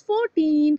14।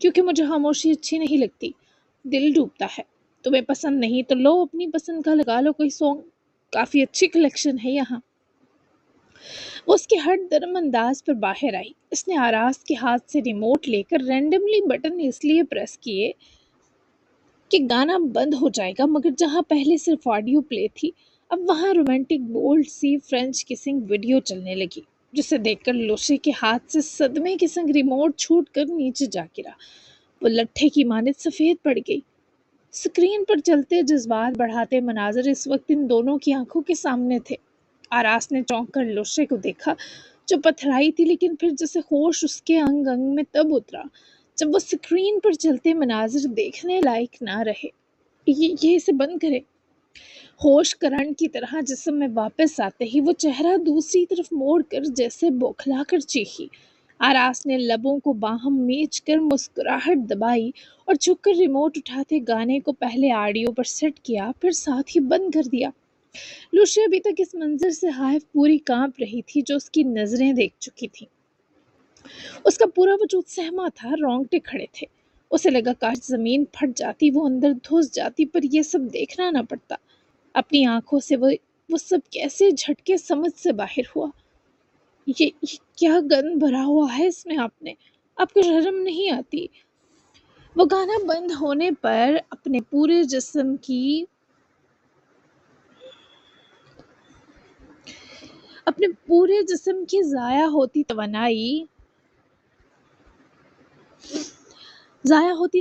کیونکہ مجھے خاموشی اچھی نہیں لگتی، دل ڈوبتا ہے۔ تمہیں پسند نہیں تو لو اپنی پسند کا لگا لو کوئی سانگ، کافی اچھی کلیکشن ہے یہاں۔ وہ اس کے ہٹ درم انداز پر باہر آئی۔ اس نے آراز کے ہاتھ سے ریموٹ لے کر رینڈملی بٹن اس لیے پریس کیے کہ گانا بند ہو جائے گا، مگر جہاں پہلے صرف آڈیو پلے تھی اب وہاں رومانٹک بولڈ سی فرینچ کسنگ ویڈیو چلنے لگی، جسے دیکھ کر لوشے کے ہاتھ سے صدمے کے سنگ ریموٹ چھوٹ کر نیچے جا گرا۔ وہ لٹھے کی مانند سفید پڑ گئی۔ سکرین پر چلتے جذبات بڑھاتے مناظر اس وقت ان دونوں کی آنکھوں کے سامنے تھے۔ آراس نے چونک کر لوشے کو دیکھا جو پتھرائی تھی، لیکن پھر جسے ہوش اس کے انگ انگ میں تب اترا جب وہ سکرین پر چلتے مناظر دیکھنے لائق نہ رہے۔ یہ اسے بند کرے۔ ہوش کرنٹ کی طرح جسم میں واپس آتے ہی وہ چہرہ دوسری طرف موڑ کر جیسے بوکھلا کر چیخی۔ آراس نے لبوں کو باہم میچ کر مسکراہٹ دبائی اور جھک کر ریموٹ اٹھاتے گانے کو پہلے آڈیو پر سیٹ کیا، پھر ساتھ ہی بند کر دیا۔ لوشی ابھی تک اس منظر سے حائف پوری کانپ رہی تھی جو اس کی نظریں دیکھ چکی تھی۔ اس کا پورا وجود سہما تھا، رونگٹے کھڑے تھے۔ اسے لگا کاش زمین پھٹ جاتی، وہ اندر دھس جاتی، پر یہ سب دیکھنا نہ پڑتا۔ اپنی آنکھوں سے وہ سب کیسے جھٹکے سمجھ سے باہر ہوا۔ یہ کیا گند بھرا ہوا ہے اس میں آپ کو شرم نہیں آتی؟ وہ گانا بند ہونے پر اپنے پورے جسم کی ضائع ہوتی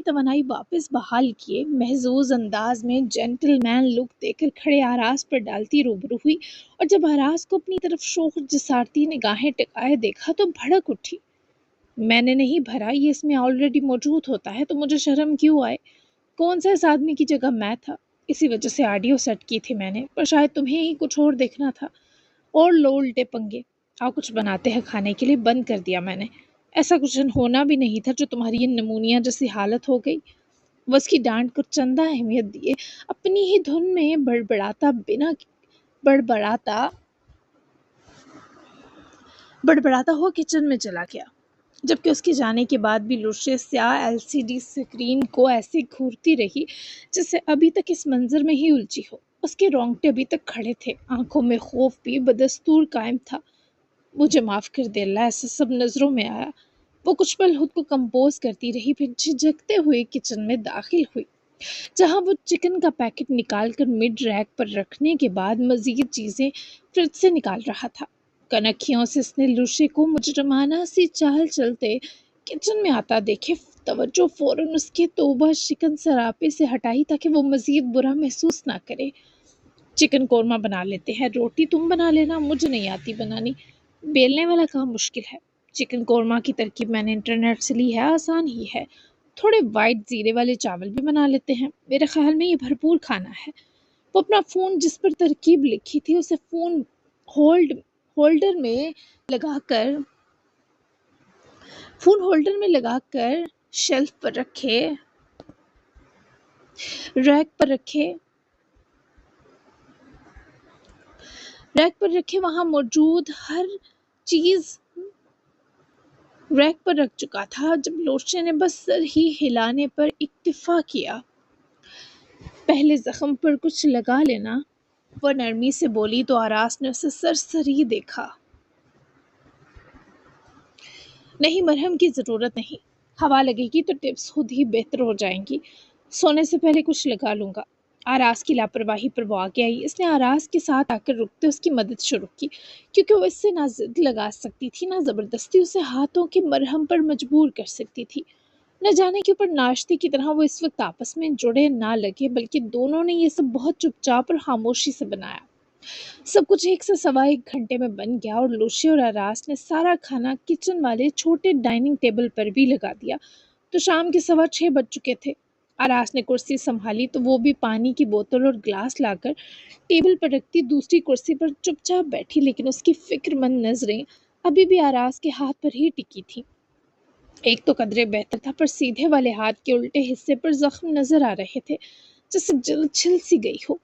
توانائی واپس بحال کیے، محظوظ انداز میں جینٹل مین لک دے کر کھڑے آراس پر ڈالتی روبرو ہوئی، اور جب آراس کو اپنی طرف شوخ جسارتی نگاہیں ٹکائے دیکھا تو بھڑک اٹھی۔ میں نے نہیں بھرا، یہ اس میں آلریڈی موجود ہوتا ہے، تو مجھے شرم کیوں آئے؟ کون سا اس آدمی کی جگہ میں تھا؟ اسی وجہ سے آڈیو سیٹ کی تھی میں نے، پر شاید تمہیں ہی کچھ اور دیکھنا تھا۔ اور لو الٹے پنگے، آؤ کچھ بناتے ہیں کھانے کے لیے، بند کر دیا میں نے۔ ایسا کچھ ہونا بھی نہیں تھا جو تمہاری یہ نمونیا جیسی حالت ہو گئی۔ وہ اس کی ڈانٹ کو چندہ اہمیت دیے اپنی ہی دھن میں بڑبڑاتا ہوا کچن میں چلا گیا، جبکہ اس کے جانے کے بعد بھی لوشے سیاہ LCD سکرین کو ایسے گھورتی رہی جسے ابھی تک اس منظر میں ہی الجھی ہو۔ اس کے رونگٹے ابھی تک کھڑے تھے، آنکھوں میں خوف بھی بدستور قائم تھا۔ مجھے معاف کر دے اللہ، ایسا سب نظروں میں آیا۔ وہ کچھ پل خود کو کمپوز کرتی رہی، پھر جھجکتے ہوئے کچن میں داخل ہوئی، جہاں وہ چکن کا پیکٹ نکال کر مڈ ریک پر رکھنے کے بعد مزید چیزیں فریج سے نکال رہا تھا۔ کنکھیوں سے اس نے لوشے کو مجرمانہ سی چال چلتے کچن میں آتا دیکھے توجہ فوراً اس کے توبہ شکن سراپے سے ہٹائی تاکہ وہ مزید برا محسوس نہ کرے۔ چکن قورمہ بنا لیتے ہیں، روٹی تم بنا لینا، مجھے نہیں آتی بنانی، بیلنے والا کام مشکل ہے۔ چکن قورمہ کی ترکیب میں نے انٹرنیٹ سے لی ہے، آسان ہی ہے۔ تھوڑے وائٹ زیرے والے چاول بھی بنا لیتے ہیں، میرے خیال میں یہ بھرپور کھانا ہے۔ وہ اپنا فون جس پر ترکیب لکھی تھی اسے فون ہولڈر میں لگا کر شیلف پر ریک پر رکھے وہاں موجود ہر چیز ریک پر رکھ چکا تھا جب لوشے نے بس سر ہی ہلانے پر اکتفا کیا۔ پہلے زخم پر کچھ لگا لینا، وہ نرمی سے بولی تو آراس نے اسے سرسری دیکھا۔ نہیں، مرہم کی ضرورت نہیں، ہوا لگے گی تو ٹپس خود ہی بہتر ہو جائیں گی، سونے سے پہلے کچھ لگا لوں گا۔ آراس کی لاپرواہی پر وہ آگے آئی۔ اس نے آراس کے ساتھ آ کر رکتے اس کی مدد شروع کی، کیونکہ وہ اس سے نہ ضد لگا سکتی تھی نہ زبردستی اسے ہاتھوں کے مرہم پر مجبور کر سکتی تھی۔ نہ جانے کے اوپر ناشتے کی طرح وہ اس وقت آپس میں جڑے نہ لگے، بلکہ دونوں نے یہ سب بہت چپ چاپ اور خاموشی سے بنایا۔ سب کچھ 1 سے سوا 1 گھنٹے میں بن گیا اور لوشی اور آراس نے سارا کھانا کچن والے چھوٹے ڈائننگ ٹیبل پر بھی لگا دیا تو شام کے 6:15 بج چکے تھے۔ آراس نے کرسی سنبھالی تو وہ بھی پانی کی بوتل اور گلاس لا کر ٹیبل پر رکھتی دوسری کرسی پر چپ چاپ بیٹھی، لیکن اس کی فکر مند نظریں ابھی بھی آراس کے ہاتھ پر ہی ٹکی تھی۔ ایک تو قدرے بہتر تھا، پر سیدھے والے ہاتھ کے الٹے حصے پر زخم نظر آ رہے تھے جیسے جلد چھل سی گئی ہو۔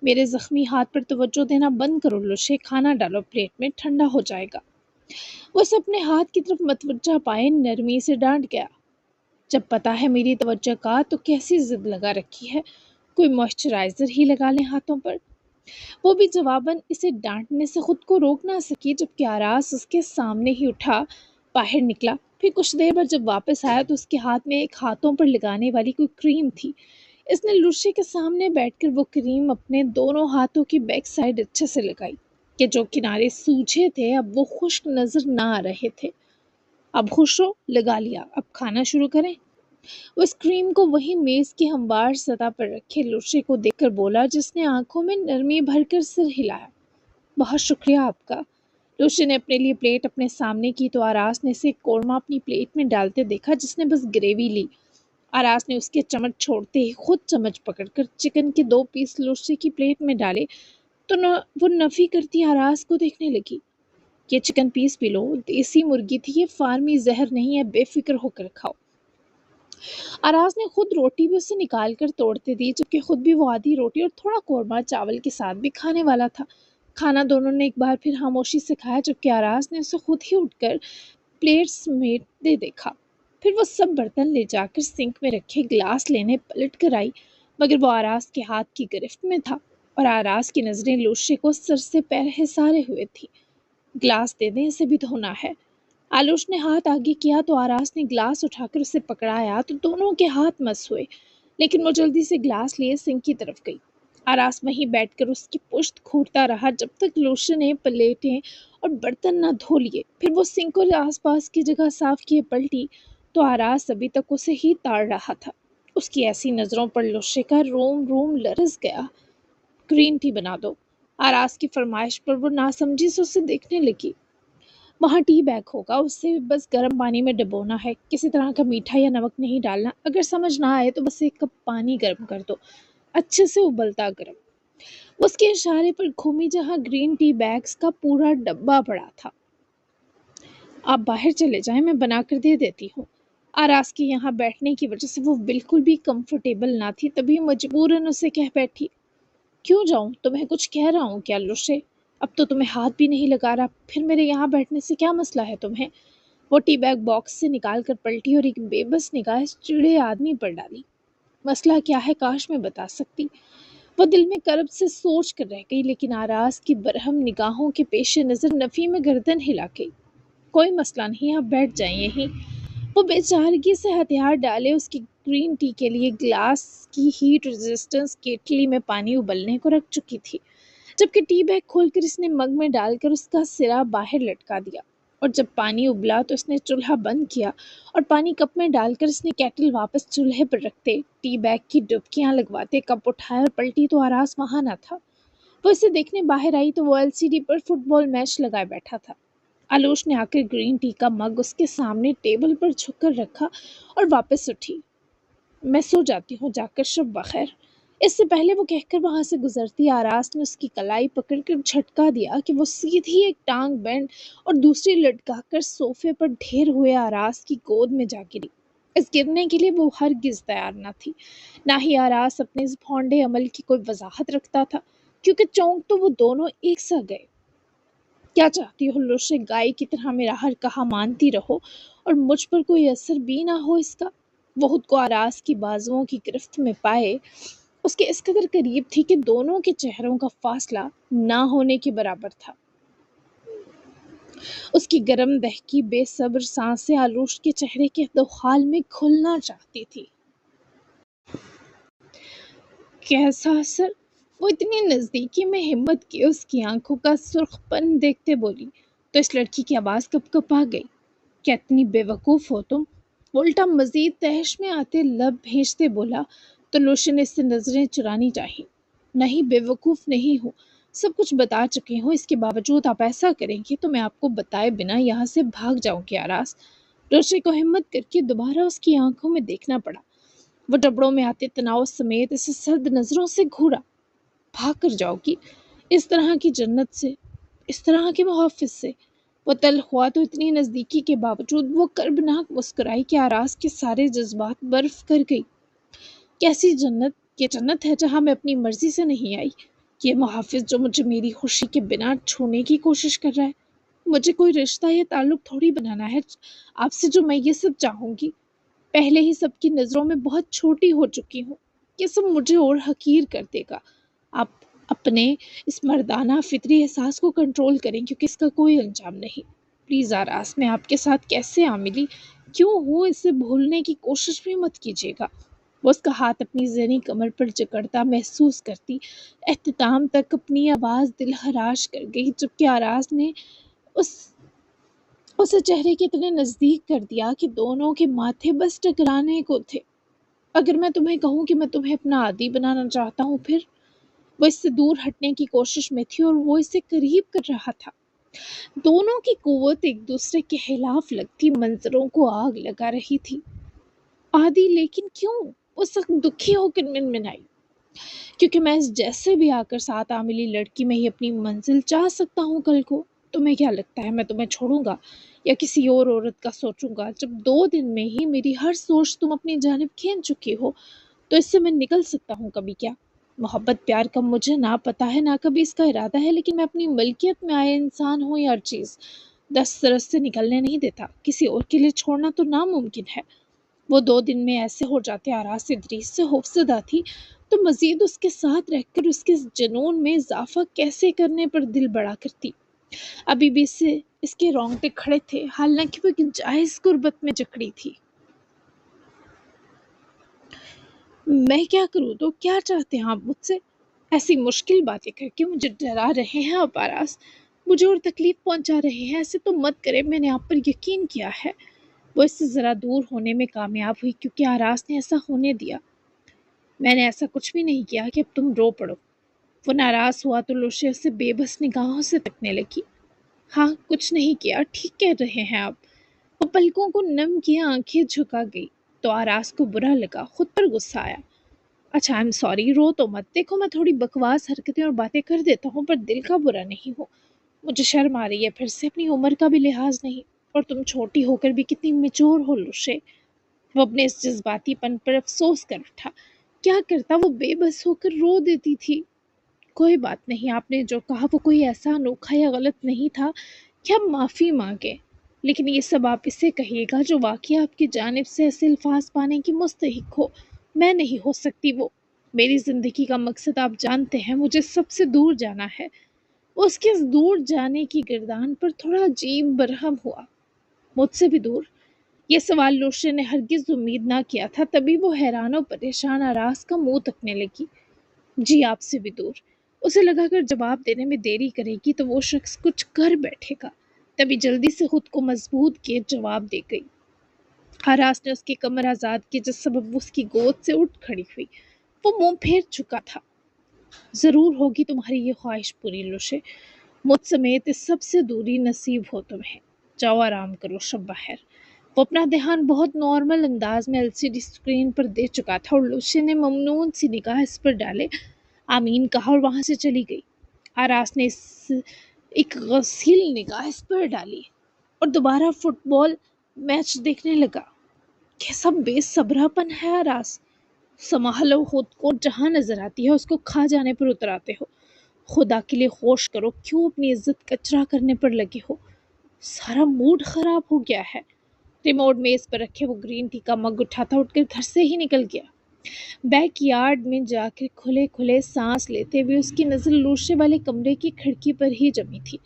میرے زخمی ہاتھ پر توجہ دینا بند کرو لوشے، کھانا ڈالو پلیٹ میں، ٹھنڈا ہو جائے گا۔ وہ اسے اپنے ہاتھ کی طرف متوجہ پائے نرمی سے ڈانٹ گیا۔ جب پتا ہے میری توجہ کا تو کیسی ضد لگا رکھی ہے، کوئی موئسچرائزر ہی لگا لیں ہاتھوں پر۔ وہ بھی جواباً اسے ڈانٹنے سے خود کو روک نہ سکی، جبکہ آراز اس کے سامنے ہی اٹھا باہر نکلا۔ پھر کچھ دیر بعد جب واپس آیا تو اس کے ہاتھ میں ایک ہاتھوں پر لگانے والی کوئی کریم تھی۔ اس نے لوشے کے سامنے بیٹھ کر وہ کریم اپنے دونوں ہاتھوں کی بیک سائڈ اچھے سے لگائی کہ جو کنارے سوجے تھے اب وہ خشک نظر نہ آ رہے تھے۔ اب خوش ہو؟ لگا لیا، اب کھانا شروع کریں؟ وہ اس کریم کو وہی میز کی ہموار سطح پر رکھے لوشے کو دیکھ کر بولا، جس نے آنکھوں میں نرمی بھر کر سر ہلایا۔ بہت شکریہ آپ کا۔ لوشے نے اپنے لیے پلیٹ اپنے سامنے کی تو آراز نے اسے قورمہ اپنی پلیٹ میں ڈالتے دیکھا، جس نے بس گریوی لی۔ آراز نے اس کے چمچ چھوڑتے ہی خود چمچ پکڑ کر چکن کے 2 پیس لوشے کی پلیٹ میں ڈالے تو وہ نفی کرتی آراز کو دیکھنے لگی۔ یہ چکن پیس بھی لو، دیسی مرغی تھی، یہ فارمی زہر نہیں ہے، بے فکر ہو کر کھاؤ۔ آراز نے خود روٹی بھی اسے نکال کر توڑتے دی، جبکہ خود بھی وہ آدھی روٹی اور تھوڑا قورمہ چاول کے ساتھ بھی کھانے والا تھا۔ کھانا دونوں نے ایک بار پھر خاموشی سے کھایا، جبکہ آراز نے اسے خود ہی اٹھ کر پلیٹ سمیٹتے دیکھا۔ پھر وہ سب برتن لے جا کر سنک میں رکھے گلاس لینے پلٹ کر آئی، مگر وہ آراز کے ہاتھ کی گرفت میں تھا اور آراز کی نظریں لوشے کو سر سے پیر حسارے ہوئے تھی۔ گلاس دے دیں، اسے بھی دھونا ہے۔ آلوش نے ہاتھ آگے کیا تو آراز نے گلاس اٹھا کر اسے پکڑایا تو دونوں کے ہاتھ مس ہوئے، لیکن وہ جلدی سے گلاس لیے سنک کی طرف گئی۔ آراز وہیں بیٹھ کر اس کی پشت کھورتا رہا جب تک لوشے نے پلیٹیں اور برتن نہ دھو لیے۔ پھر وہ سنک اور آس پاس کی جگہ صاف کیے پلٹی تو آراز ابھی تک اسے ہی تاڑ رہا تھا۔ اس کی ایسی نظروں پر لوشے کا روم روم لرز گیا۔ گرین ٹی بنا دو، آراز کی فرمائش پر وہ ناسمجھی سے اسے دیکھنے لگی۔ وہاں ٹی بیگ ہوگا، اسے بس گرم پانی میں ڈبونا ہے، کسی طرح کا میٹھا یا نمک نہیں ڈالنا۔ اگر سمجھ نہ آئے تو بس 1 کپ پانی گرم کر دو، اچھے سے ابلتا گرم۔ اس کے اشارے پر گھومی جہاں گرین ٹی بیگز کا پورا ڈبہ پڑا تھا۔ آپ باہر چلے جائیں، میں بنا کر دے دیتی ہوں۔ آراز کی یہاں بیٹھنے کی وجہ سے وہ بالکل بھی کمفرٹیبل نہ تھی، تبھی مجبوراً اسے کہہ بیٹھی، کیوں جاؤں؟ تمہیں کچھ کہہ رہا ہوں کیا لوشے؟ اب تو تمہیں ہاتھ بھی نہیں لگا رہا، پھر میرے یہاں بیٹھنے سے کیا مسئلہ ہے تمہیں؟ وہ ٹی بیگ باکس سے نکال کر پلٹی اور ایک بے بس نگاہ اس چڑے آدمی پر ڈالی۔ مسئلہ کیا ہے کاش میں بتا سکتی۔ وہ دل میں کرب سے سوچ کر رہ گئی، لیکن آراز کی برہم نگاہوں کے پیش نظر نفی میں گردن ہلا گئی۔ کوئی مسئلہ نہیں، آپ بیٹھ جائیں یہیں۔ وہ بے چارگی سے ہتھیار ڈالے اس کی گرین ٹی کے لیے گلاس کی ہیٹ ریزسٹنس کیٹلی میں پانی ابلنے کو رکھ چکی تھی، جبکہ ٹی بیگ کھول کر اس نے مگ میں ڈال کر اس کا سرا باہر لٹکا دیا، اور جب پانی ابلا تو اس نے چولہا بند کیا اور پانی کپ میں ڈال کر اس نے کیٹل واپس چولہے پر رکھتے ٹی بیگ کی ڈبکیاں لگواتے کپ اٹھایا اور پلٹی تو آراز وہاں نہ تھا۔ وہ اسے دیکھنے باہر آئی تو وہ LCD پر فٹ بال میچ لگائے بیٹھا تھا۔ آلوش نے آ کر گرین ٹی کا مگ اس کے سامنے ٹیبل پر جھک کر رکھا اور واپس اٹھی۔ میں سو جاتی ہوں، جا کر شب بخیر۔ اس سے پہلے وہ کہہ کر وہاں سے گزرتی آراز نے اس کی کلائی پکڑ کر جھٹکا دیا کہ وہ سیدھی ایک ٹانگ بینڈ اور دوسری لٹکا کر صوفے پر ڈھیر ہوئے آراز کی گود میں جا گری۔ اس گرنے کے لیے وہ ہرگز تیار نہ تھی، نہ ہی آراز اپنے اس بھونڈے عمل کی کوئی وضاحت رکھتا تھا، کیونکہ چونک تو وہ دونوں ایک سا گئے۔ کیا چاہتی ہو لوشے؟ گائے کی طرح میرا ہر کہا مانتی رہو اور مجھ پر کوئی اثر بھی نہ ہو اس کا؟ وہ خود کو آراز کی بازوؤں کی گرفت میں پائے اس کے اس قدر قریب تھی کہ دونوں کے چہروں کا فاصلہ نہ ہونے کے برابر تھا۔ اس کی گرم دہکی بے صبر سانسیں آلوش کے چہرے کے دخال میں کھلنا چاہتی تھی۔ کیسا اثر؟ وہ اتنی نزدیکی میں ہمت کی اس کی آنکھوں کا سرخ پن دیکھتے بولی تو اس لڑکی کی آواز کپ کپ آ گئی۔ کیا اتنی بے وقوف ہو تم؟ الٹا مزید تحش میں آتے لب بھیجتے بولا تو لوشے نے اس سے نظریں چرانی چاہی۔ نہیں، بے وقوف نہیں ہوں، سب کچھ بتا چکی ہوں، اس کے باوجود آپ ایسا کریں گی تو میں آپ کو بتائے بنا یہاں سے بھاگ جاؤں گی آراز۔ لوشے کو ہمت کر کے دوبارہ اس کی آنکھوں میں دیکھنا پڑا۔ وہ ڈبڑوں میں آتے تناؤ سمیت اسے سرد نظروں سے گھورا۔ بھاگ کر جاؤ گی؟ اس طرح کی جنت سے، اس طرح کے محافظ سے؟ وہ تلخ ہوا تو اتنی نزدیکی کے باوجود وہ کربناک مسکرائی کہ آراز کے سارے جذبات برف کر گئی۔ کیسی جنت؟ یہ جنت ہے جہاں میں اپنی مرضی سے نہیں آئی، یہ محافظ جو مجھے میری خوشی کے بنا چھونے کی کوشش کر رہا ہے۔ مجھے کوئی رشتہ یا تعلق تھوڑی بنانا ہے آپ سے جو میں یہ سب چاہوں گی۔ پہلے ہی سب کی نظروں میں بہت چھوٹی ہو چکی ہوں. یہ سب مجھے اور حقیر کر دے گا. آپ اپنے اس مردانہ فطری احساس کو کنٹرول کریں کیونکہ اس کا کوئی انجام نہیں. پلیز آراز، میں آپ کے ساتھ کیسے عاملی کیوں ہوں اسے بھولنے کی کوشش بھی مت کیجیے گا. وہ اس کا ہاتھ اپنی ذہنی کمر پر جکڑتا محسوس کرتی اختتام تک اپنی آواز دل خراش کر گئی، جبکہ آراز نے اسے چہرے کے اتنے نزدیک کر دیا کہ دونوں کے ماتھے بس ٹکرانے کو تھے. اگر میں تمہیں کہوں کہ میں تمہیں اپنا عادی بنانا چاہتا ہوں پھر؟ وہ اس سے دور ہٹنے کی کوشش میں تھی اور وہ اسے قریب کر رہا تھا. دونوں کی قوت ایک دوسرے کے خلاف لگتی منظروں کو آگ لگا رہی تھی. عادی لیکن کیوں؟ وہ سخت دکھی ہو کر منمنائی. کیونکہ میں اس جیسے بھی آ کر ساتھ عاملی لڑکی میں ہی اپنی منزل چاہ سکتا ہوں کل کو. تمہیں کیا لگتا ہے میں تمہیں چھوڑوں گا یا کسی اور عورت کا سوچوں گا؟ جب 2 دن میں ہی میری ہر سوچ تم اپنی جانب کھینچ چکی ہو تو اس سے میں نکل سکتا ہوں کبھی کیا؟ محبت پیار کا مجھے نہ پتا ہے نہ کبھی اس کا ارادہ ہے، لیکن میں اپنی ملکیت میں آئے انسان ہوں یا ہر چیز دسترس سے نکلنے نہیں دیتا. کسی اور کے لیے چھوڑنا تو ناممکن ہے. وہ 2 دن میں ایسے ہو جاتے. آراز ادریس سے خوفزدہ تھی تو مزید اس کے ساتھ رہ کر اس کے جنون میں اضافہ کیسے کرنے پر دل بڑا کرتی. ابھی بھی اس کے رونگٹے کھڑے تھے، حالانکہ وہ ایک جائز قربت میں جکڑی تھی. میں کیا کروں تو کیا چاہتے ہیں آپ مجھ سے؟ ایسی مشکل باتیں کر کے مجھے ڈرا رہے ہیں آپ آراز، مجھے اور تکلیف پہنچا رہے ہیں. ایسے تو مت کرے، میں نے آپ پر یقین کیا ہے. وہ اس سے ذرا دور ہونے میں کامیاب ہوئی کیونکہ آراز نے ایسا ہونے دیا. میں نے ایسا کچھ بھی نہیں کیا کہ اب تم رو پڑو. وہ ناراض ہوا تو لوشے اسے بے بس نگاہوں سے تکنے لگی. ہاں کچھ نہیں کیا، ٹھیک کہہ رہے ہیں آپ. وہ پلکوں کو نم کیے آنکھیں جھکا گئی تو آراز کو برا لگا، خود پر غصہ آیا. اچھا آئی ایم سوری، رو تو مت. دیکھو میں تھوڑی بکواس حرکتیں اور باتیں کر دیتا ہوں پر دل کا برا نہیں ہوں. مجھے شرم آ رہی ہے پھر سے، اپنی عمر کا بھی لحاظ نہیں. اور تم چھوٹی ہو کر بھی کتنی میچور ہو لوشے. وہ اپنے اس جذباتی پن پر افسوس کر اٹھا. کیا کرتا، وہ بے بس ہو کر رو دیتی تھی. کوئی بات نہیں، آپ نے جو کہا وہ کوئی ایسا انوکھا یا غلط نہیں تھا کہ آپ معافی مانگے، لیکن یہ سب آپ اسے کہیے گا جو واقعی آپ کی جانب سے ایسے الفاظ پانے کی مستحق ہو. میں نہیں ہو سکتی وہ. میری زندگی کا مقصد آپ جانتے ہیں، مجھے سب سے دور جانا ہے. اس کے دور جانے کی گردان پر تھوڑا عجیب برہم ہوا. مجھ سے بھی دور؟ یہ سوال لوشے نے ہرگز امید نہ کیا تھا. تبھی وہ حیران و پریشان آراز کا منہ تکنے لگی. جی آپ سے بھی دور. اسے لگا کر جواب دینے میں دیری کرے گی تو وہ شخص کچھ کر بیٹھے گا. تبھی جلدی سے خود کو مضبوط کیے جواب دے گئی. آراز نے اس کی کمر آزاد کی جس سبب اس کی گود سے اٹھ کھڑی ہوئی. وہ منہ پھیر چکا تھا. ضرور ہوگی تمہاری یہ خواہش پوری لوشے. مجھ سمیت اس سب سے دوری نصیب ہو تمہیں. جاؤ آرام کرو، شب بخیر. وہ اپنا دھیان بہت نارمل انداز میں LCD اسکرین پر دے چکا تھا اور لوشے نے ممنون سی نگاہ اس پر ڈالے آمین کہا اور وہاں سے چلی گئی. آراز نے ایک غسیل نگاہ اس پر ڈالی اور دوبارہ فٹ بال میچ دیکھنے لگا. کیسا بے صبرا پن ہے آراز. سنبھالو خود کو، جہاں نظر آتی ہے اس کو کھا جانے پر اتراتے ہو. خدا کے لیے ہوش کرو، کیوں اپنی عزت کچرا کرنے پر لگے ہو؟ سارا موڈ خراب ہو گیا ہے. ریموٹ میز پر رکھے وہ گرین ٹی کا مگ اٹھاتا اٹھ کر گھر سے ہی نکل گیا. بیک یارڈ میں جا کر کھلے کھلے سانس لیتے ہوئے اس کی نظر لوشے والے کمرے کی کھڑکی پر ہی جمی تھی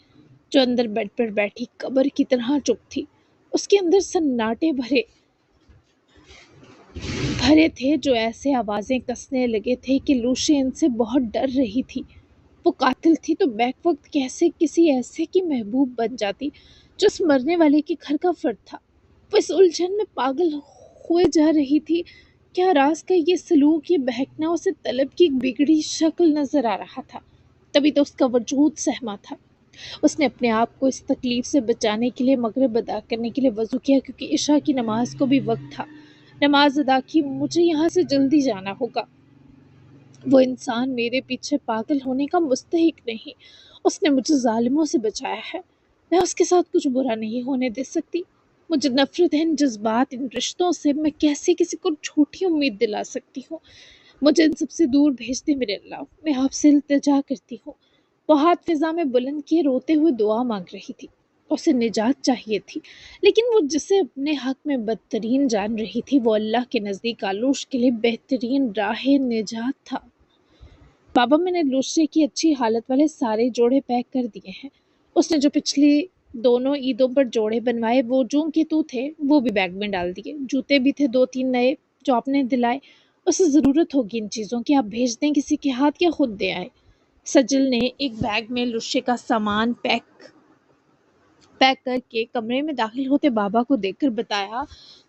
جو اندر بیڈ پر بیٹھی قبر کی طرح چپ تھی. اس کے اندر سناٹے بھرے تھے جو ایسے آوازیں کسنے لگے تھے کہ لوشے ان سے بہت ڈر رہی تھی. وہ قاتل تھی تو بیک وقت کیسے کسی ایسے کی محبوب بن جاتی جو اس مرنے والے کے گھر کا فرد تھا. وہ اس الجھن میں پاگل ہوئے جا رہی تھی. کیا راز کا یہ سلوک، یہ بہکنا اسے طلب کی ایک بگڑی شکل نظر آ رہا تھا؟ تبھی تو اس کا وجود سہما تھا. اس نے اپنے آپ کو اس تکلیف سے بچانے کے لیے مغرب ادا کرنے کے لیے وضو کیا کیونکہ عشاء کی نماز کو بھی وقت تھا. نماز ادا کی. مجھے یہاں سے جلدی جانا ہوگا. وہ انسان میرے پیچھے پاگل ہونے کا مستحق نہیں. اس نے مجھے ظالموں سے بچایا ہے. میں اس کے ساتھ کچھ برا نہیں ہونے دے سکتی. مجھے نفرت ہے ان جذبات، ان رشتوں سے. میں کیسے کسی کو جھوٹی امید دلا سکتی ہوں؟ مجھے ان سب سے دور بھیج دے میرے اللہ. میں آپ سے التجا کرتی ہوں. وہ ہاتھ فضا میں بلند کیے روتے ہوئے دعا مانگ رہی تھی. اسے نجات چاہیے تھی، لیکن وہ جسے اپنے حق میں بدترین جان رہی تھی وہ اللہ کے نزدیک آلوش کے لیے بہترین راہ نجات تھا۔ بابا، میں نے لوشے کی اچھی حالت والے سارے جوڑے پیک کر دیے ہیں۔ اس نے جو پچھلی دونوں عیدوں پر جوڑے بنوائے وہ جو کہ تو تھے وہ بھی بیگ میں ڈال دیے، جوتے بھی تھے 2-3 نئے جو آپ نے دلائے۔ اسے ضرورت ہوگی ان چیزوں کی، آپ بھیج دیں کسی کے ہاتھ یا خود دے آئے۔ سجل نے ایک بیگ میں لوشے کا سامان پیک کر کے کمرے میں داخل ہوتے بابا کو دیکھ کر بتایا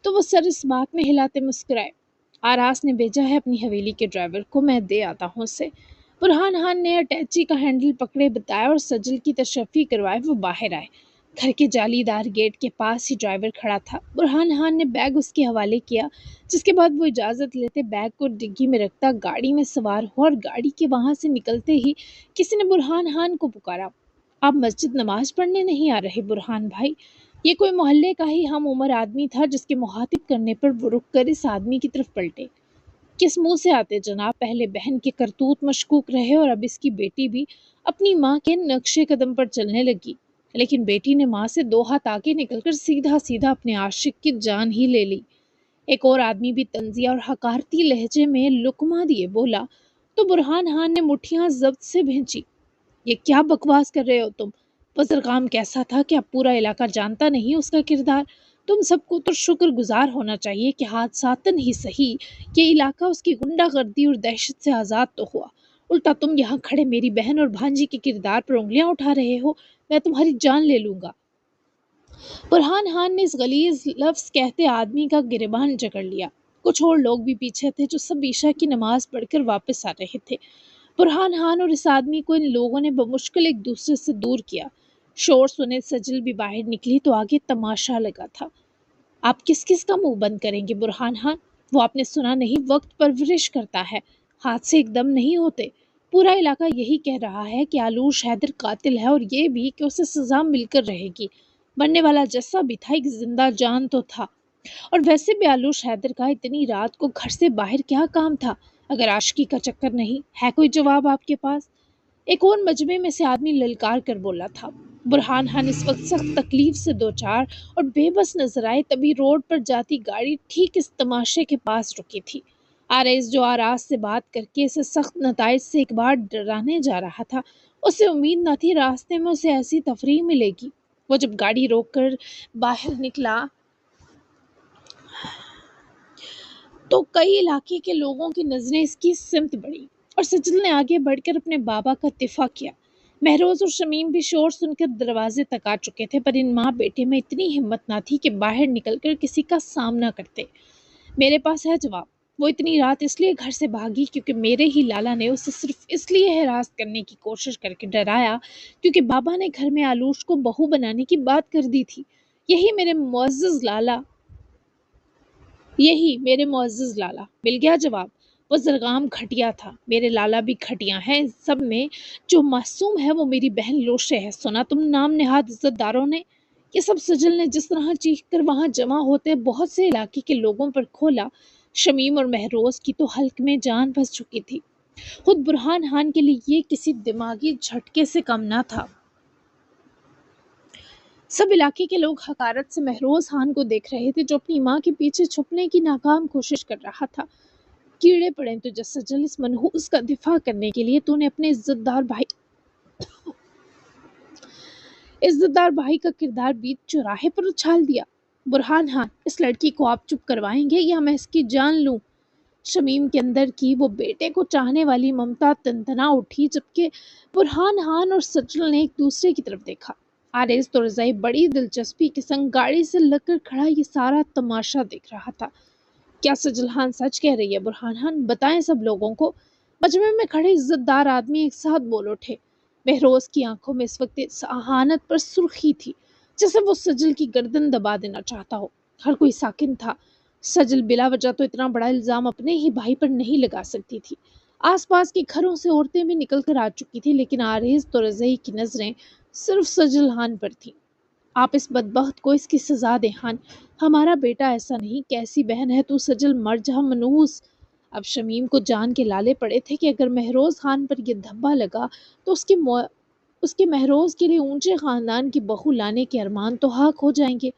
تو وہ سر اس بات میں ہلاتے مسکرائے، آراس نے بھیجا ہے اپنی حویلی کے ڈرائیور کو، میں دے آتا ہوں اسے۔ برہان خان نے اٹیچی کا ہینڈل پکڑے بتایا اور سجل کی تشفی کروائے وہ باہر آئے۔ گھر کے جالی دار گیٹ کے پاس ہی ڈرائیور کھڑا تھا۔ برہان خان نے بیگ اس کے حوالے کیا، جس کے بعد وہ اجازت لیتے بیگ کو ڈگی میں رکھتا گاڑی میں سوار ہوا اور گاڑی کے وہاں سے نکلتے ہی کسی نے برہان خان کو پکارا، آپ مسجد نماز پڑھنے نہیں آ رہے برہان بھائی؟ یہ کوئی محلے کا ہی ہم عمر آدمی تھا جس کے مخاطب کرنے پر وہ رک کر اس آدمی کی طرف پلٹے۔ کس منہ سے آتے جناب؟ پہلے بہن کے کرتوت مشکوک رہے اور اب اس کی بیٹی بھی اپنی ماں کے نقشے قدم پر چلنے لگی، لیکن بیٹی نے ماں سے 2 ہاتھ آگے نکل کر سیدھا اپنے عاشق کی جان ہی لے لی۔ ایک اور آدمی بھی طنزیہ اور حقارتی لہجے میں لقمہ دیے بولا تو برہان خان نے مٹھیاں ضبط سے بھینچی، یہ کیا بکواس کر رہے ہو تم؟ بزرگام کیسا تھا کہ اب پورا علاقہ جانتا نہیں اس کا کردار؟ تم سب کو تو شکر گزار ہونا چاہیے کہ حادثاتاً ہی صحیح یہ علاقہ اس کی غنڈہ گردی اور دہشت سے آزاد تو ہوا، الٹا تم یہاں کھڑے میری بہن اور بھانجی کے کردار پر انگلیاں اٹھا رہے ہو، میں تمہاری جان لے لوں گا۔ برہان خان نے اس غلیظ لفظ کہتے آدمی کا گریبان جکڑ لیا۔ کچھ اور لوگ بھی پیچھے تھے جو سب عشاء کی نماز پڑھ کر واپس آ رہے تھے۔ برہان خان اور اس آدمی کو ان لوگوں نے بمشکل ایک دوسرے سے دور کیا۔ شور سنے سجل بھی باہر نکلی تو آگے تماشا لگا تھا۔ آپ کس کا منہ بند کریں گے برہان خان؟ وہ آپ نے سنا نہیں، وقت پرورش کرتا ہے، ہاتھ سے ایک دم نہیں ہوتے۔ پورا علاقہ یہی کہہ رہا ہے کہ آلوش حیدر قاتل ہے، اور یہ بھی کہ اسے سزا مل کر رہے گی۔ مرنے والا جیسا بھی تھا ایک زندہ جان تو تھا، اور ویسے بھی آلوش حیدر کا اتنی رات کو گھر سے باہر کیا کام تھا اگر عاشقی کا چکر نہیں ہے؟ کوئی جواب آپ کے پاس؟ ایک اور مجمع میں سے آدمی للکار کر بولا تھا۔ برہان خان اس وقت سخت تکلیف سے دوچار اور بے بس نظر آئے، تبھی روڈ پر جاتی گاڑی ٹھیک اس تماشے کے پاس رکی تھی۔ آرائس جو آراس سے بات کر کے اسے سخت نتائج سے ایک بار ڈرانے جا رہا تھا، اسے امید نہ تھی راستے میں اسے ایسی تفریح ملے گی۔ وہ جب گاڑی روک کر باہر نکلا تو کئی علاقے کے لوگوں کی نظریں اس کی سمت بڑھی، اور سجل نے آگے بڑھ کر اپنے بابا کا دفاع کیا۔ مہروز اور شمیم بھی شور سن کر دروازے تک آ چکے تھے، پر ان ماں بیٹے میں اتنی ہمت نہ تھی کہ باہر نکل کر کسی کا سامنا کرتے۔ میرے پاس ہے جواب، وہ اتنی رات اس لیے گھر سے بھاگی کیونکہ میرے ہی لالا نے اسے صرف اس لیے ہراس کرنے کی کوشش کر کے ڈرایا کیونکہ بابا نے گھر میں آلوش کو بہو بنانے کی بات کر دی تھی۔ یہی میرے معزز لالا، مل گیا جواب۔ وہ زرغام گھٹیا تھا، میرے لالا بھی گھٹیا ہیں، سب میں جو معصوم ہے وہ میری بہن لوشے ہے۔ سنا تم نام نہاد عزت داروں نے؟ یہ سب سجل نے جس طرح چیخ کر وہاں جمع ہوتے بہت سے علاقے کے لوگوں پر کھولا۔ شمیم اور مہروز کی تو حلق میں جان پھنس چکی تھی، خود برہان خان کے لیے یہ کسی دماغی جھٹکے سے کم نہ تھا۔ سب علاقے کے لوگ حقارت سے مہروز خان کو دیکھ رہے تھے جو اپنی ماں کے پیچھے چھپنے کی ناکام کوشش کر رہا تھا۔ کیڑے پڑے تجھے سجل، اس منحوس کا دفاع کرنے کے لیے تو نے اپنے عزت دار بھائی کا کردار بیچ چوراہے پر اچھال دیا۔ برہان خان، اس لڑکی کو آپ چپ کروائیں گے یا میں اس کی جان لوں؟ شمیم کے اندر کی وہ بیٹے کو چاہنے والی ممتا تنتنا اٹھی، جبکہ برہان خان اور سجل نے ایک دوسرے کی طرف دیکھا۔ آرز تو رضائی بڑی دلچسپی کے سنگ گاڑی سے لگ کر کھڑا یہ سارا تماشا دیکھ رہا تھا۔ کیا سجل خان سچ کہہ رہی ہے برہان خان؟ بتائیں سب لوگوں کو۔ مجمع میں کھڑے عزت دار آدمی ایک ساتھ بول اٹھے۔ مہروز کی آنکھوں میں اس وقت اہانت پر سرخی تھی، جیسے وہ سجل کی گردن دبا دینا چاہتا ہو۔ ہر کوئی ساکن تھا۔ سجل بلا وجہ تو اتنا بڑا الزام اپنے ہی بھائی پر نہیں لگا سکتی تھی۔ آس پاس کے گھروں سے عورتیں بھی نکل کر آ چکی تھی، لیکن آرز تو رضائی کی نظریں صرف سجل خان پر تھی۔ آپ اس بدبخت کو اس کی سزا دیں خان، ہمارا بیٹا ایسا نہیں، کیسی بہن ہے تو سجل، مر جا منحوس۔ اب شمیم کو جان کے لالے پڑے تھے کہ اگر مہروز خان پر یہ دھبا لگا تو اس کی اس کے مہروز کے لیے اونچے خاندان کی بہو لانے کے ارمان تو حق ہو جائیں گے،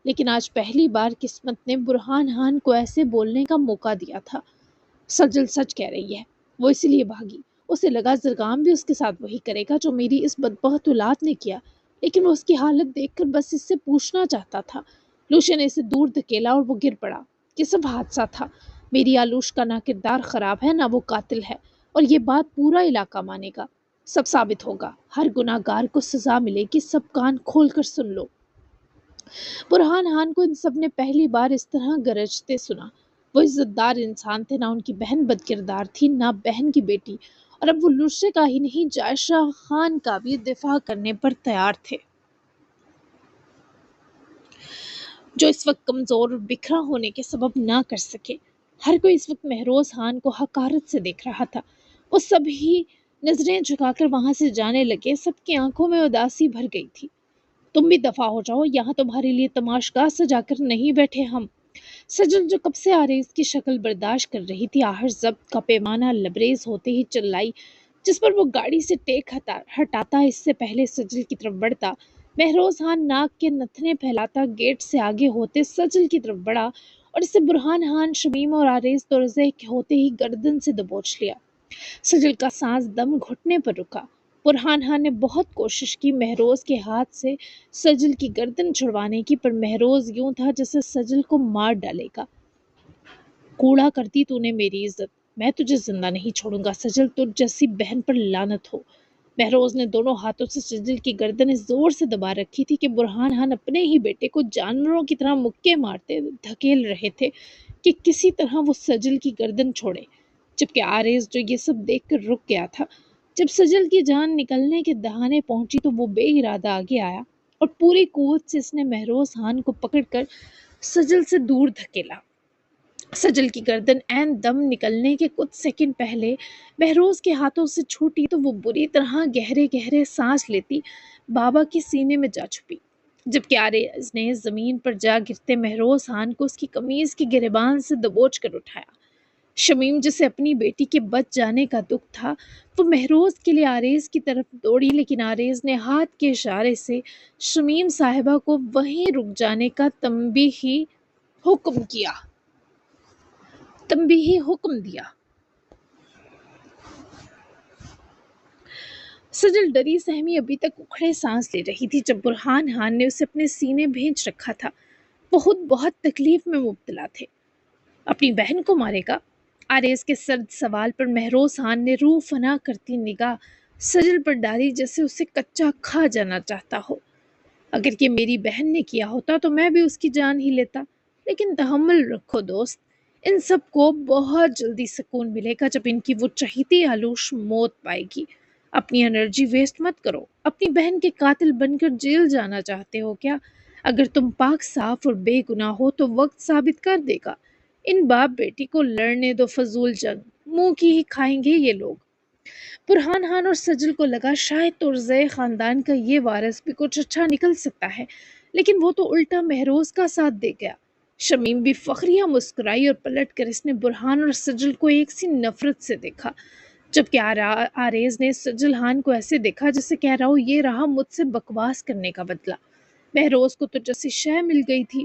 لیکن آج پہلی بار قسمت نے برہان خان کو ایسے بولنے کا موقع دیا تھا۔ سجل سچ کہہ رہی ہے، وہ اسی لیے بھاگی۔ اسے لگا زرگام بھی اس کے ساتھ وہی کرے گا جو میری اس بدبخت اولاد نے کیا، لیکن وہ اس کی حالت دیکھ کر بس اس سے پوچھنا چاہتا تھا۔ لوشا نے اسے دور دھکیلا اور وہ گر پڑا۔ یہ سب حادثہ تھا۔ میری آلوش کا نہ کردار خراب ہے نہ وہ قاتل ہے، اور یہ بات پورا علاقہ مانے گا۔ سب ثابت ہوگا، ہر گناہ گار کو سزا ملے گی، سب کان کھول کر سن لو۔ برہان خان کو ان سب نے پہلی بار اس طرح گرجتے سنا۔ وہ عزت دار انسان تھے، نہ ان کی بہن بد کردار تھی، نہ بہن کی بیٹی، اور اب وہ لوشے کا ہی نہیں جائشہ خان کا بھی دفاع کرنے پر تیار تھے، جو اس وقت کمزور اور بکھرا ہونے کے سبب نہ کر سکے۔ ہر کوئی اس وقت مہروز خان کو حقارت سے دیکھ رہا تھا۔ وہ سب ہی نظریں جھکا کر وہاں سے جانے لگے، سب کی آنکھوں میں اداسی بھر گئی تھی۔ تم بھی دفع ہو جاؤ، یہاں تمہارے لیے تماشگاہ سجا کر نہیں بیٹھے ہم۔ سجل جو کب سے آریز کی شکل برداشت کر رہی تھی، آخر ضبط کا پیمانہ لبریز ہوتے ہی چلائی، جس پر وہ گاڑی سے ٹیک ہٹاتا اس سے پہلے سجل کی طرف بڑھتا۔ مہروز خان ناک کے نتنے پھیلاتا گیٹ سے آگے ہوتے سجل کی طرف بڑھا اور اسے برہان خان، شمیم اور آریز تورزے کے ہوتے ہی گردن سے دبوچ لیا۔ سجل کا سانس دم گھٹنے پر رکا۔ برہان خان نے بہت کوشش کی مہروز کے ہاتھ سے سجل کی گردن چھڑوانے کی، پر مہروز یوں تھا جیسے سجل کو مار ڈالے گا۔ کوڑا کرتی تو نے میری عزت، میں تجھے زندہ نہیں چھوڑوں گا سجل، تجھ جیسی بہن پر لعنت ہو۔ مہروز نے دونوں ہاتھوں سے سجل کی گردن زور سے دبا رکھی تھی کہ برہان خان اپنے ہی بیٹے کو جانوروں کی طرح مکے مارتے دھکیل رہے تھے کہ کسی طرح وہ سجل کی گردن چھوڑے، جبکہ آریز جو یہ سب دیکھ کر رک گیا تھا۔ جب سجل کی جان نکلنے کے دہانے پہنچی تو وہ بے ارادہ آگے آیا اور پوری قوت سے اس نے مہروز خان کو پکڑ کر سجل سے دور دھکیلا۔ سجل کی گردن عین دم نکلنے کے کچھ سیکنڈ پہلے مہروز کے ہاتھوں سے چھوٹی تو وہ بری طرح گہرے گہرے سانس لیتی بابا کے سینے میں جا چھپی، جبکہ آریز نے زمین پر جا گرتے مہروز خان کو اس کی قمیض کی گریبان سے دبوچ کر اٹھایا۔ شمیم جسے اپنی بیٹی کے بچ جانے کا دکھ تھا، وہ مہروز کے لیے آریز کی طرف دوڑی، لیکن آریز نے ہاتھ کے اشارے سے شمیم صاحبہ کو وہیں رک جانے کا تنبیہی حکم دیا۔ سجل ڈری سہمی ابھی تک اکھڑے سانس لے رہی تھی جب برہان خان نے اسے اپنے سینے بھینچ رکھا تھا۔ وہ خود بہت تکلیف میں مبتلا تھے۔ اپنی بہن کو مارے گا؟ آریز کے سرد سوال پر مہروز خان نے روح فنا کرتی نگاہ سجل پر ڈالی، جیسے اسے کچا کھا جانا چاہتا ہو۔ اگر یہ میری بہن نے کیا ہوتا تو میں بھی اس کی جان ہی لیتا، لیکن تحمل رکھو دوست، ان سب کو بہت جلدی سکون ملے گا جب ان کی وہ چہیتی آلوش موت پائے گی۔ اپنی انرجی ویسٹ مت کرو۔ اپنی بہن کے قاتل بن کر جیل جانا چاہتے ہو کیا؟ اگر تم پاک صاف اور بے گناہ ہو تو وقت ثابت کر دے گا۔ ان باپ بیٹی کو لڑنے دو فضول جنگ، منہ کی ہی کھائیں گے یہ لوگ۔ برہان خان اور سجل کو لگا شاید تورزے خاندان کا یہ وارث بھی کچھ اچھا نکل سکتا ہے، لیکن وہ تو الٹا مہروز کا ساتھ دے گیا۔ شمیم بھی فخریہ مسکرائی اور پلٹ کر اس نے برہان اور سجل کو ایک سی نفرت سے دیکھا، جبکہ آریز نے سجل خان کو ایسے دیکھا جیسے کہہ رہا ہو یہ رہا مجھ سے بکواس کرنے کا بدلہ۔ مہروز کو تو جیسی شے مل گئی تھی،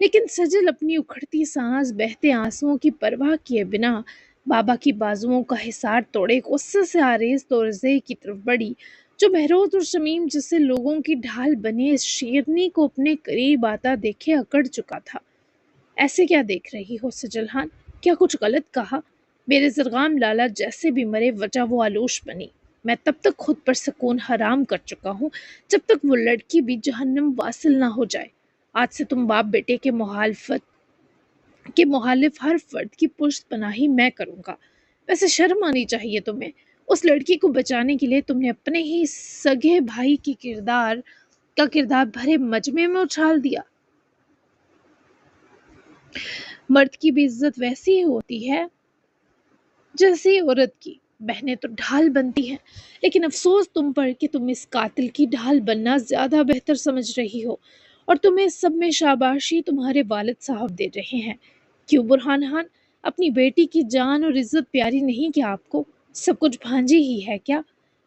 لیکن سجل اپنی اکھڑتی سانس، بہتے آنسوؤں کی پرواہ کیے بنا بابا کی بازوؤں کا حصار توڑے غصے سے آریز تورزے کی طرف بڑھی، جو مہروز اور شمیم جسے لوگوں کی ڈھال بنے اس شیرنی کو اپنے قریب آتا دیکھے اکڑ چکا تھا۔ ایسے کیا دیکھ رہی ہو سجل خان؟ کیا کچھ غلط کہا؟ میرے زرغام لالا جیسے بھی مرے وجہ وہ آلوش بنی۔ میں تب تک خود پر سکون حرام کر چکا ہوں جب تک وہ لڑکی بھی جہنم واصل نہ ہو جائے۔ آج سے تم باپ بیٹے کے مخالف ہر فرد کی پشت پناہی میں کروں گا۔ ویسے شرم آنی چاہیے تمہیں، اس لڑکی کو بچانے کے لیے تم نے اپنے ہی سگے بھائی کی کردار بھرے مجمع میں اچھال دیا۔ مرد کی بھی عزت ویسی ہی ہوتی ہے جیسی عورت کی، بہنیں تو ڈھال بنتی ہیں، لیکن افسوس تم پر کہ تم اس قاتل کی ڈھال بننا زیادہ بہتر سمجھ رہی ہو، اور تمہیں سب میں شاباشی تمہارے والد صاحب دے رہے ہیں۔ کیوں برہان خان، اپنی بیٹی کی جان اور عزت پیاری نہیں کیا آپ کو؟ سب کچھ بھانجی ہی ہے کیا؟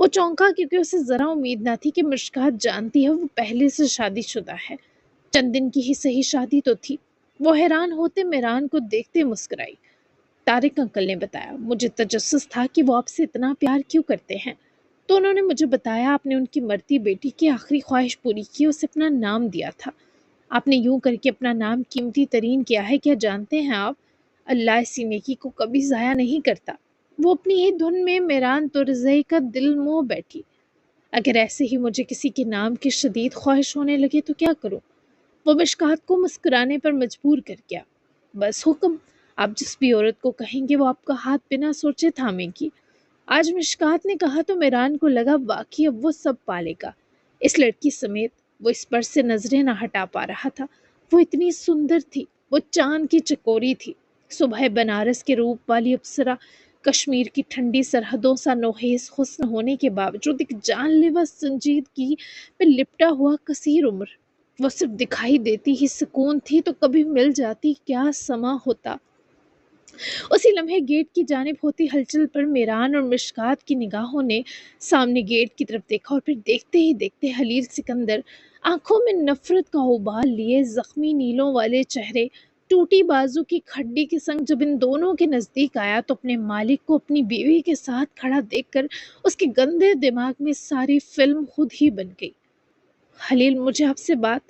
وہ چونکا کیونکہ اسے ذرا امید نہ تھی کہ مشکات جانتی ہے وہ پہلے سے شادی شدہ ہے۔ چند دن کی ہی صحیح شادی تو تھی۔ وہ حیران ہوتے میران کو دیکھتے مسکرائی۔ طارق انکل نے بتایا، مجھے تجسس تھا کہ وہ آپ سے اتنا پیار کیوں کرتے ہیں، تو انہوں نے مجھے بتایا آپ نے ان کی مرتی بیٹی کی آخری خواہش پوری کی، اسے اپنا نام دیا تھا۔ آپ نے یوں کر کے اپنا نام قیمتی ترین کیا ہے، کیا جانتے ہیں آپ؟ اللہ اسی نیکی کو کبھی ضائع نہیں کرتا۔ وہ اپنی ہی دھن میں میران ترزئی کا دل مو بیٹھی۔ اگر ایسے ہی مجھے کسی کے نام کی شدید خواہش ہونے لگے تو کیا کروں؟ وہ مشکات کو مسکرانے پر مجبور کر گیا۔ بس حکم، آپ جس بھی عورت کو کہیں گے وہ آپ کا ہاتھ بنا سوچے تھامے گی۔ آج مشکات نے کہا تو میران کو لگا واقعی اب وہ سب پالے گا، اس لڑکی سمیت۔ وہ اس پر سے نظریں نہ ہٹا پا رہا تھا۔ وہ اتنی سندر تھی، وہ چاند کی چکوری تھی، صبح بنارس کے روپ والی اپسرا، کشمیر کی ٹھنڈی سرحدوں سا نوحیس حسن ہونے کے باوجود ایک جان لیوا سنجیدگی پہ لپٹا ہوا کثیر عمر۔ وہ صرف دکھائی دیتی ہی سکون تھی، تو کبھی مل جاتی کیا سما ہوتا۔ اسی لمحے گیٹ کی جانب ہوتی ہلچل پر میران اور مشکات کی نگاہوں نے سامنے گیٹ کی طرف دیکھا، اور پھر دیکھتے ہی دیکھتے خلیل سکندر آنکھوں میں نفرت کا ابال لیے زخمی نیلوں والے چہرے، ٹوٹی بازو کی کھڈی کے سنگ جب ان دونوں کے نزدیک آیا تو اپنے مالک کو اپنی بیوی کے ساتھ کھڑا دیکھ کر اس کے گندے دماغ میں ساری فلم خود ہی بن گئی۔ خلیل، مجھے آپ سے بات۔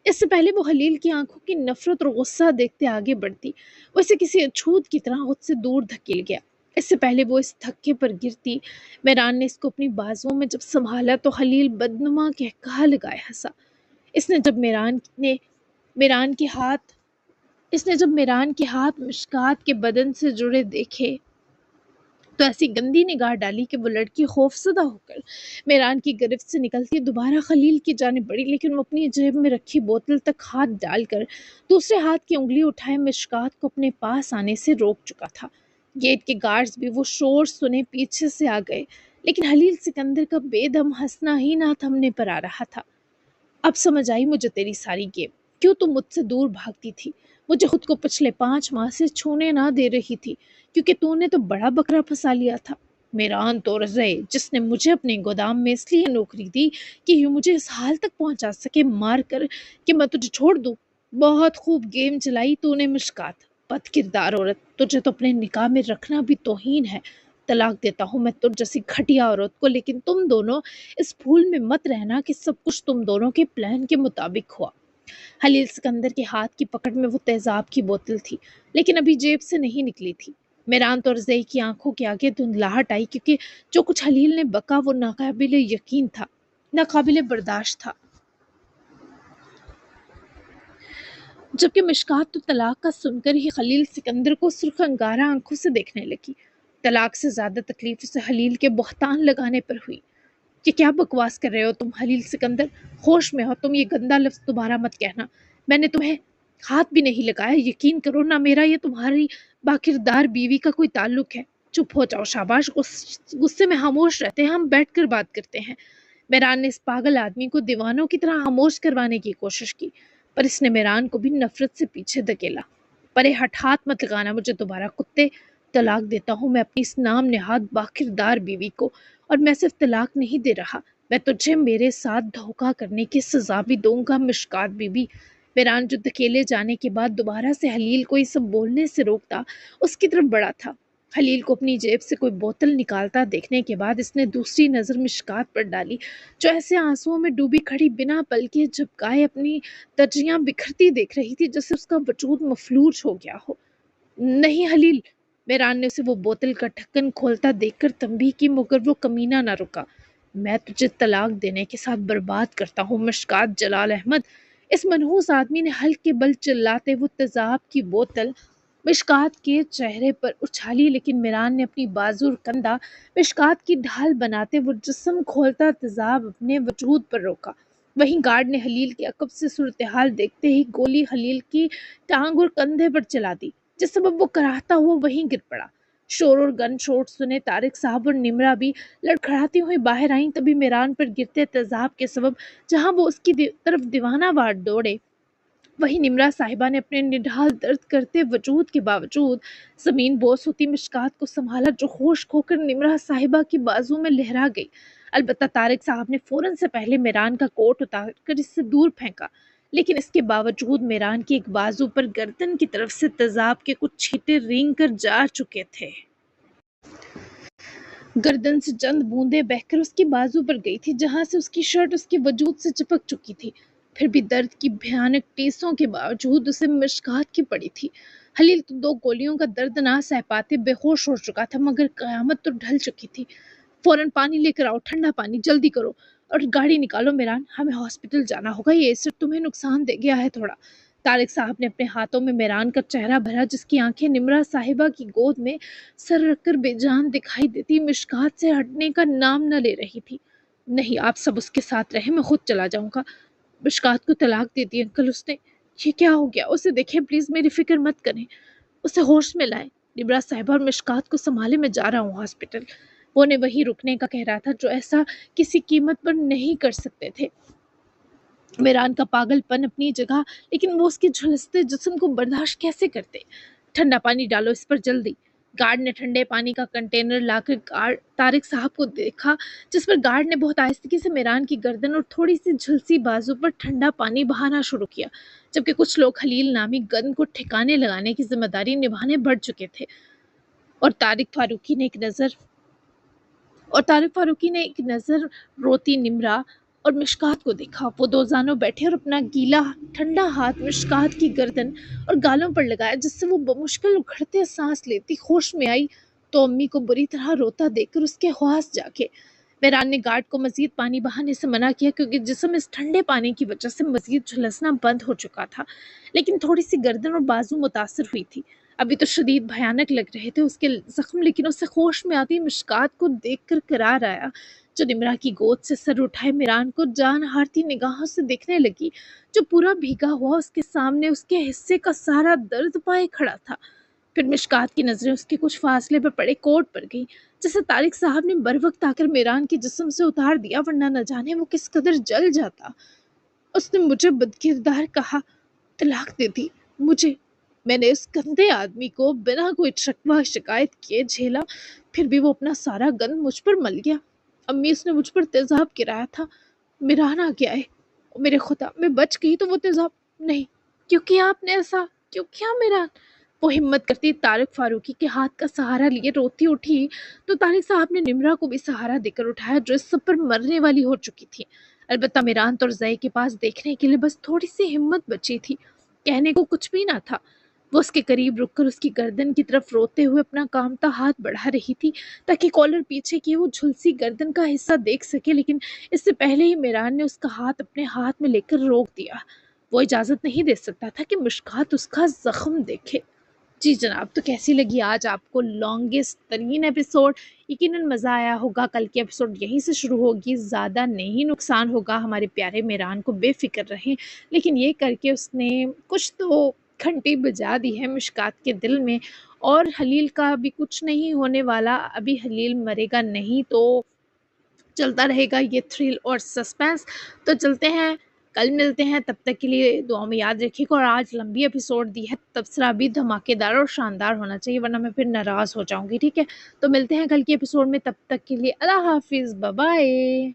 اس سے پہلے وہ خلیل کی آنکھوں کی نفرت اور غصہ دیکھتے آگے بڑھتی، وہ اسے کسی اچھوت کی طرح خود سے دور دھکیل گیا۔ اس سے پہلے وہ اس دھکے پر گرتی، میران نے اس کو اپنی بازوؤں میں جب سنبھالا تو خلیل بدنما کہا لگائے ہنسا۔ اس نے جب میران کے ہاتھ مشکات کے بدن سے جڑے دیکھے تو ایسی گندی نگاہ ڈالی کہ وہ لڑکی خوفزدہ ہو کر میران کی گرفت سے نکلتی دوبارہ خلیل کی جانب بڑھی، لیکن وہ اپنی جیب میں رکھی بوتل تک ہاتھ ڈال کر دوسرے ہاتھ کی انگلی اٹھائے مشکات کو اپنے پاس آنے سے روک چکا تھا۔ گیٹ کے گارڈز بھی وہ شور سنے پیچھے سے آ گئے، لیکن خلیل سکندر کا بے دم ہنسنا ہی نہ تھمنے پر آ رہا تھا۔ اب سمجھ آئی مجھے تیری ساری گیم، کیوں تم مجھ سے دور بھاگتی تھی، مجھے خود کو پچھلے 5 ماہ سے چھونے نہ دے رہی تھی، کیونکہ تو نے تو بڑا بکرا پھنسا لیا تھا۔ میران تورزے، جس نے مجھے اپنے گودام میں اس لیے نوکری دی کہ یہ مجھے اس حال تک پہنچا سکے مار کر کہ میں تجھے چھوڑ دوں۔ بہت خوب گیم چلائی تو نے مشکات، بد کردار عورت، تجھے تو اپنے نکاح میں رکھنا بھی توہین ہے۔ طلاق دیتا ہوں میں تجھ جیسی گھٹیا عورت کو، لیکن تم دونوں اس بھول میں مت رہنا کہ سب کچھ تم دونوں کے پلان کے مطابق ہوا۔ خلیل سکندر کے ہاتھ کی پکڑ میں وہ تیزاب کی بوتل تھی، لیکن ابھی جیب سے نہیں نکلی تھی۔ میران تورزئی کی آنکھوں کے آگے دھندلاہٹ آئی، کیونکہ جو کچھ خلیل نے بکا وہ ناقابل یقین تھا، ناقابل برداشت تھا۔ جبکہ مشکات تو طلاق کا سن کر ہی خلیل سکندر کو سرخ انگارہ آنکھوں سے دیکھنے لگی۔ طلاق سے زیادہ تکلیف اسے خلیل کے بہتان لگانے پر ہوئی۔ یہ کیا بکواس کر رہے ہو تم خلیل سکندر؟ ہوش میں ہو تم؟ یہ گندا لفظ دوبارہ مت کہنا۔ میں نے تمہیں ہاتھ بھی نہیں لگایا، یقین کرو نہ میرا یہ تمہاری باکردار بیوی کا کوئی تعلق ہے۔ چپ ہو جاؤ، شاباش، غصے میں خاموش رہتے ہیں، ہم بیٹھ کر بات کرتے ہیں۔ میران نے اس پاگل آدمی کو دیوانوں کی طرح خاموش کروانے کی کوشش کی، پر اس نے میران کو بھی نفرت سے پیچھے دھکیلا۔ پرے ہٹ، ہاتھ مت لگانا مجھے دوبارہ، کتے۔ طلاق دیتا ہوں میں اپنی اس نام نہاد باکردار بیوی کو، اور میں صرف طلاق نہیں دے رہا، میں تجھے میرے ساتھ دھوکہ کرنے کی سزا بھی دوں گا مشکات بیوی۔ میران جو دھکیلے جانے کے بعد دوبارہ سے خلیل کو یہ سب بولنے سے روکتا اس کی طرف بڑا تھا۔ خلیل کو اپنی جیب سے کوئی بوتل نکالتا دیکھنے کے بعد اس نے دوسری نظر مشکات پر ڈالی، جو ایسے آنسوؤں میں ڈوبی کھڑی بنا پلکے جھپکائے اپنی ترجیحاں بکھرتی دیکھ رہی تھی، جیسے اس کا وجود مفلوج ہو گیا ہو۔ نہیں خلیل، میران نے اسے وہ بوتل کا ڈھکن کھولتا دیکھ کر تنبیہ کی، مگر وہ کمینہ نہ رکا۔ میں تجھے طلاق دینے کے ساتھ برباد کرتا ہوں مشکات جلال احمد۔ اس منحوس آدمی نے حلق کے بل چلاتے وہ تیزاب کی بوتل مشکات کے چہرے پر اچھالی، لیکن میران نے اپنی بازو اور کندھا مشکات کی ڈھال بناتے وہ جسم کھولتا تیزاب اپنے وجود پر روکا۔ وہیں گارڈ نے خلیل کے عقب سے صورتحال دیکھتے ہی گولی خلیل کی ٹانگ اور کندھے پر چلا دی، جس سبب وہ کراہتا ہوا وہیں گر پڑا۔ شور اور گن شوٹ سنے طارق صاحب اور نمرہ بھی لڑکھڑاتی ہوئی باہر آئیں، تبھی میران پر گرتے تیزاب کے سبب جہاں وہ اس کی طرف دیوانہ وار دوڑے، وہیں نمرہ صاحبہ نے اپنے نڈھال درد کرتے وجود کے باوجود زمین بوس ہوتی مشکات کو سنبھالا، جو ہوش کھو کر نمرہ صاحبہ کی بازو میں لہرا گئی۔ البتہ طارق صاحب نے فوراً سے پہلے میران کا کوٹ اتار کر اس سے دور پھینکا، لیکن اس کے باوجود میران کے ایک بازو پر گردن کی طرف سے تیزاب کے کچھ چھینٹے رینگ کر جا چکے تھے۔ گردن سے چند بوندیں بہہ کر اس کی بازو پر گئی تھی، جہاں سے اس کی شرٹ اس کے وجود سے چپک چکی تھی۔ پھر بھی درد کی بھیانک ٹیسوں کے باوجود اسے مشکات کی پڑی تھی۔ خلیل تو 2 گولیوں کا درد نہ سہ پاتے بے ہوش ہو چکا تھا، مگر قیامت تو ڈھل چکی تھی۔ فوراً پانی لے کر آؤ، ٹھنڈا پانی، جلدی کرو، اور گاڑی نکالو میران، ہمیں ہاسپٹل جانا ہوگا، یہ ایسڈ تمہیں نقصان دے گیا ہے تھوڑا۔ طارق صاحب نے اپنے ہاتھوں میں میران کا چہرہ بھرا، جس کی آنکھیں نمرہ صاحبہ کی گود میں سر رکھ کر بے جان دکھائی دیتی مشکات سے ہٹنے کا نام نہ لے رہی تھی۔ نہیں، آپ سب اس کے ساتھ رہیں، میں خود چلا جاؤں گا۔ مشکات کو طلاق دے دی انکل اس نے۔ یہ کیا ہو گیا؟ اسے دیکھیں پلیز، میری فکر مت کریں، اسے ہوش میں لائیں۔ نمرہ صاحبہ اور مشکات کو سنبھالے، میں جا رہا ہوں ہاسپٹل۔ وہ نے وہی رکنے کا کہہ رہا تھا جو ایسا کسی قیمت پر نہیں کر سکتے تھے۔ میران کا پاگل پن اپنی جگہ، لیکن وہ اس کے جھلستے جسم کو برداشت کیسے کرتے؟ ٹھنڈا پانی ڈالو اس پر جلدی۔ گارڈ نے ٹھنڈے پانی کا کنٹینر لا کر طارق صاحب کو دیکھا، جس پر گارڈ نے بہت آہستگی سے میران کی گردن اور تھوڑی سی جھلسی بازو پر ٹھنڈا پانی بہانا شروع کیا، جبکہ کچھ لوگ خلیل نامی گن کو ٹھکانے لگانے کی ذمہ داری نبھانے بڑھ چکے تھے۔ اور طارق فاروقی نے ایک نظر روتی نمرہ اور مشکات کو دیکھا۔ وہ دوزانوں بیٹھے اور اپنا گیلا ٹھنڈا ہاتھ مشکات کی گردن اور گالوں پر لگایا، جس سے وہ بمشکل اکھڑتے سانس لیتی۔ ہوش میں آئی تو امی کو بری طرح روتا دیکھ کر اس کے حواس جاگے۔ میران نے گارڈ کو مزید پانی بہانے سے منع کیا، کیونکہ جسم اس ٹھنڈے پانی کی وجہ سے مزید جھلسنا بند ہو چکا تھا، لیکن تھوڑی سی گردن اور بازو متاثر ہوئی تھی۔ ابھی تو شدید بھیانک لگ رہے تھے اس کے زخم، لیکن اسے ہوش میں آتی مشکات کو دیکھ کر قرار آیا، جو نمرہ کی گود سے سر اٹھائے میران کو جان ہارتی نگاہوں سے دیکھنے لگی، جو پورا بھیگا ہوا اس کے سامنے اس کے حصے کا سارا درد پائے کھڑا تھا۔ پھر مشکات کی نظریں اس کے کچھ فاصلے پر پڑے کوٹ پر گئی، جسے طارق صاحب نے بروقت آ کر میران کے جسم سے اتار دیا، ورنہ نہ جانے وہ کس قدر جل جاتا۔ اس نے مجھے بدکردار کہا، طلاق دے دی مجھے۔ میں نے اس گندے آدمی کو بنا کوئی شکوہ شکایت کیے جھیلا، پھر بھی وہ اپنا سارا گند مجھ پر مل گیا۔ امی، اس نے مجھ پر تیزاب گرایا تھا، میران آ گیا ہے۔ میرے خدا، میں بچ گئی تو وہ تیزاب نہیں، کیوں کیا آپ نے ایسا؟ کیوں کیا میران؟ وہ ہمت کرتی طارق فاروقی کے ہاتھ کا سہارا لیے روتی اٹھی، تو طارق صاحب نے نمرہ کو بھی سہارا دے کر اٹھایا، جو اس سب پر مرنے والی ہو چکی تھی۔ البتہ میران تو رضائی کے پاس دیکھنے کے لیے بس تھوڑی سی ہمت بچی تھی، کہنے کو کچھ بھی نہ تھا۔ وہ اس کے قریب رک کر اس کی گردن کی طرف روتے ہوئے اپنا کامتا ہاتھ بڑھا رہی تھی، تاکہ کالر پیچھے کی وہ جھلسی گردن کا حصہ دیکھ سکے، لیکن اس سے پہلے ہی میران نے اس کا ہاتھ اپنے ہاتھ میں لے کر روک دیا۔ وہ اجازت نہیں دے سکتا تھا کہ مشکات اس کا زخم دیکھے۔ جی جناب، تو کیسی لگی آج آپ کو لانگسٹ ترین ایپیسوڈ؟ یقیناً مزہ آیا ہوگا۔ کل کی ایپیسوڈ یہیں سے شروع ہوگی، زیادہ نہیں نقصان ہوگا، ہمارے پیارے میران کو بے فکر رہیں، لیکن یہ کر کے اس نے کچھ تو گھنٹی بجا دی ہے مشکات کے دل میں، اور خلیل کا بھی کچھ نہیں ہونے والا، ابھی خلیل مرے گا نہیں، تو چلتا رہے گا یہ تھرل اور سسپینس۔ تو چلتے ہیں، کل ملتے ہیں، تب تک کے لیے دعا میں یاد رکھیے گا۔ اور آج لمبی ایپیسوڈ دی ہے، تبصرہ بھی دھماکے دار اور شاندار ہونا چاہیے، ورنہ میں پھر ناراض ہو جاؤں گی، ٹھیک ہے؟ تو ملتے ہیں کل کی ایپیسوڈ میں، تب تک کے لیے اللہ حافظ، بائے بائے۔